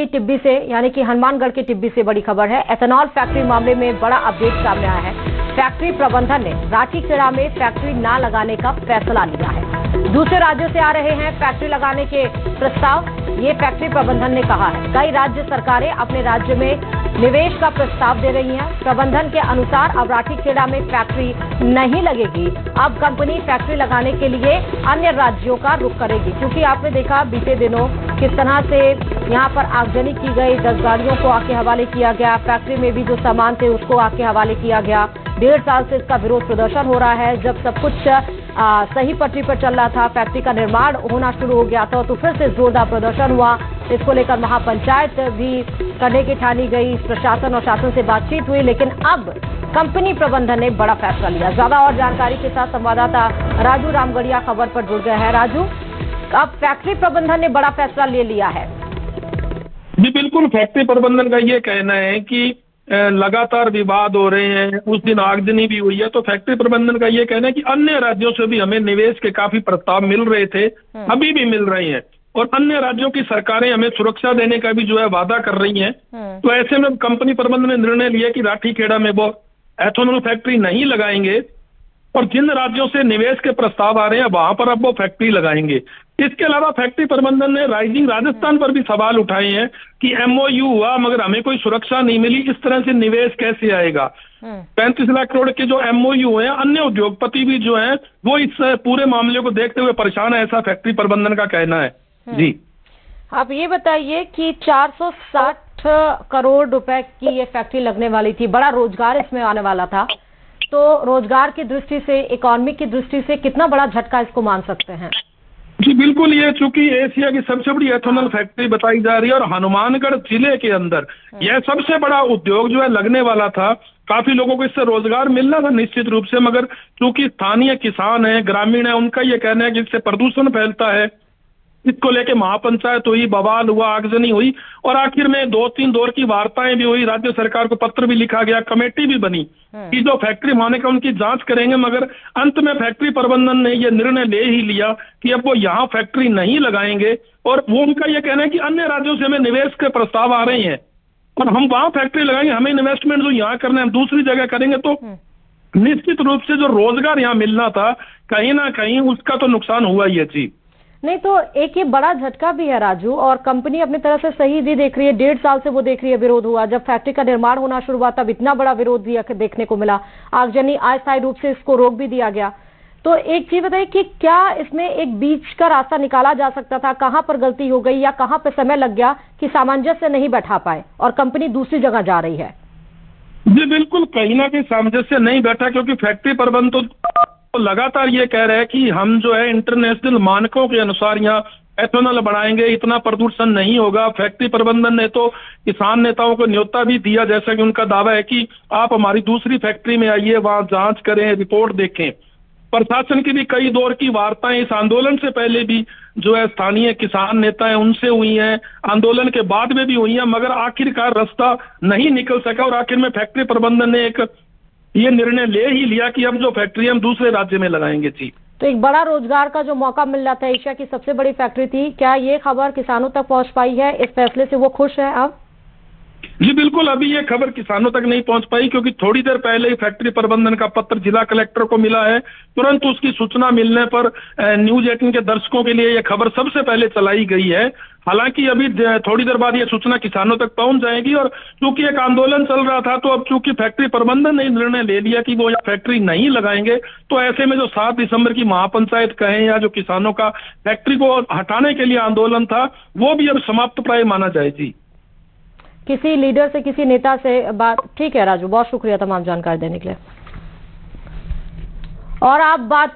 टिब्बी से यानी कि हनुमानगढ़ के टिब्बी से बड़ी खबर है। एथेनॉल फैक्ट्री मामले में बड़ा अपडेट सामने आया है। फैक्ट्री प्रबंधन ने राठीखेड़ा में फैक्ट्री ना लगाने का फैसला लिया है। दूसरे राज्यों से आ रहे हैं फैक्ट्री लगाने के प्रस्ताव, ये फैक्ट्री प्रबंधन ने कहा है। कई राज्य सरकारें अपने राज्य में निवेश का प्रस्ताव दे रही हैं। प्रबंधन के अनुसार अब राठीखेड़ा में फैक्ट्री नहीं लगेगी। अब कंपनी फैक्ट्री लगाने के लिए अन्य राज्यों का रुख करेगी, क्योंकि आपने देखा बीते दिनों किस तरह से यहाँ पर आगजनी की गई, 10 गाड़ियों को आके हवाले किया गया, फैक्ट्री में भी जो सामान थे उसको आके हवाले किया गया। 1.5 साल से इसका विरोध प्रदर्शन हो रहा है। जब सब कुछ सही पटरी पर चल रहा था, फैक्ट्री का निर्माण होना शुरू हो गया था, तो फिर से जोरदार प्रदर्शन हुआ। इसको लेकर महापंचायत भी करने की ठानी गई, प्रशासन और शासन से बातचीत हुई, लेकिन अब कंपनी प्रबंधन ने बड़ा फैसला लिया। ज्यादा और जानकारी के साथ संवाददाता राजू रामगढ़िया खबर पर जुड़ गए हैं। राजू, अब फैक्ट्री प्रबंधन ने बड़ा फैसला ले लिया है। जी बिल्कुल, फैक्ट्री प्रबंधन का ये कहना है कि लगातार विवाद हो रहे हैं, उस दिन आगजनी भी हुई है, तो फैक्ट्री प्रबंधन का ये कहना है कि अन्य राज्यों से भी हमें निवेश के काफी प्रस्ताव मिल रहे थे, अभी भी मिल रहे हैं, और अन्य राज्यों की सरकारें हमें सुरक्षा देने का भी जो है वादा कर रही हैं। तो ऐसे में कंपनी प्रबंधन ने निर्णय लिया कि राठीखेड़ा में वो एथेनॉल फैक्ट्री नहीं लगाएंगे, और जिन राज्यों से निवेश के प्रस्ताव आ रहे हैं वहां पर अब वो फैक्ट्री लगाएंगे। इसके अलावा फैक्ट्री प्रबंधन ने राइजिंग राजस्थान पर भी सवाल उठाए हैं कि एमओयू हुआ मगर हमें कोई सुरक्षा नहीं मिली, इस तरह से निवेश कैसे आएगा। 35 लाख करोड़ के जो एमओयू हैं, अन्य उद्योगपति भी जो हैं वो इस पूरे मामले को देखते हुए परेशान है, ऐसा फैक्ट्री प्रबंधन का कहना है। जी, आप ये बताइए कि 460 करोड़ रुपए की ये फैक्ट्री लगने वाली थी, बड़ा रोजगार इसमें आने वाला था, तो रोजगार की दृष्टि से, इकोनॉमी की दृष्टि से कितना बड़ा झटका इसको मान सकते हैं? जी बिल्कुल, ये चूंकि एशिया की सबसे बड़ी एथेनॉल फैक्ट्री बताई जा रही है और हनुमानगढ़ जिले के अंदर यह सबसे बड़ा उद्योग जो है लगने वाला था। काफी लोगों को इससे रोजगार मिलना था निश्चित रूप से, मगर चूंकि स्थानीय किसान है, ग्रामीण है, उनका ये कहना है कि इससे प्रदूषण फैलता है। इसको लेके महापंचायत हुई, बवाल हुआ, आगजनी हुई, और आखिर में 2-3 दौर की वार्ताएं भी हुई। राज्य सरकार को पत्र भी लिखा गया, कमेटी भी बनी कि जो फैक्ट्री माने का उनकी जांच करेंगे, मगर अंत में फैक्ट्री प्रबंधन ने ये निर्णय ले ही लिया कि अब वो यहाँ फैक्ट्री नहीं लगाएंगे। और वो उनका ये कहना है कि अन्य राज्यों से हमें निवेश के प्रस्ताव आ रहे हैं और हम वहां फैक्ट्री लगाएंगे, हमें इन्वेस्टमेंट जो यहाँ करना है हम दूसरी जगह करेंगे, तो निश्चित रूप से जो रोजगार यहाँ मिलना था कहीं ना कहीं उसका तो नुकसान हुआ ही है। जी नहीं, तो एक ये बड़ा झटका भी है राजू, और कंपनी अपनी तरफ से सही भी देख रही है। 1.5 साल से वो देख रही है, विरोध हुआ, जब फैक्ट्री का निर्माण होना शुरू हुआ तब इतना बड़ा विरोध भी देखने को मिला, आगजनी, अस्थायी रूप से इसको रोक भी दिया गया। तो एक चीज बताइए कि क्या इसमें एक बीच का रास्ता निकाला जा सकता था? कहाँ पर गलती हो गई या कहाँ पर समय लग गया कि सामंजस्य नहीं बैठा पाए और कंपनी दूसरी जगह जा रही है? जी बिल्कुल, कहीं ना कहीं सामंजस्य नहीं बैठा, क्योंकि फैक्ट्री प्रबंधन तो लगातार ये कह रहे हैं कि हम जो है इंटरनेशनल मानकों के अनुसार यहाँ एथेनॉल बनाएंगे, इतना प्रदूषण नहीं होगा। फैक्ट्री प्रबंधन ने तो किसान नेताओं को न्योता भी दिया, जैसा कि उनका दावा है कि आप हमारी दूसरी फैक्ट्री में आइए, वहां जांच करें, रिपोर्ट देखें। प्रशासन की भी कई दौर की वार्ताएं इस आंदोलन से पहले भी जो है स्थानीय किसान नेता है उनसे हुई हैं, आंदोलन के बाद में भी हुई हैं, मगर आखिरकार रास्ता नहीं निकल सका, और आखिर में फैक्ट्री प्रबंधन ने एक ये निर्णय ले ही लिया कि अब जो फैक्ट्री हम दूसरे राज्य में लगाएंगे। जी, तो एक बड़ा रोजगार का जो मौका मिल रहा था, एशिया की सबसे बड़ी फैक्ट्री थी, क्या ये खबर किसानों तक पहुंच पाई है? इस फैसले से वो खुश है अब? जी बिल्कुल, अभी ये खबर किसानों तक नहीं पहुंच पाई, क्योंकि थोड़ी देर पहले ही फैक्ट्री प्रबंधन का पत्र जिला कलेक्टर को मिला है। तुरंत उसकी सूचना मिलने पर न्यूज 18 के दर्शकों के लिए ये खबर सबसे पहले चलाई गई है। हालांकि अभी थोड़ी देर बाद ये सूचना किसानों तक पहुंच जाएगी, और चूंकि एक आंदोलन चल रहा था, तो अब चूंकि फैक्ट्री प्रबंधन ने निर्णय ले लिया कि वो फैक्ट्री नहीं लगाएंगे, तो ऐसे में जो 7 दिसंबर की महापंचायत कहें या जो किसानों का फैक्ट्री को हटाने के लिए आंदोलन था, वो भी अब समाप्त प्राय माना जाए। जी, किसी लीडर से, किसी नेता से बात? ठीक है राजू, बहुत शुक्रिया तमाम जानकारी देने के लिए। और आप बात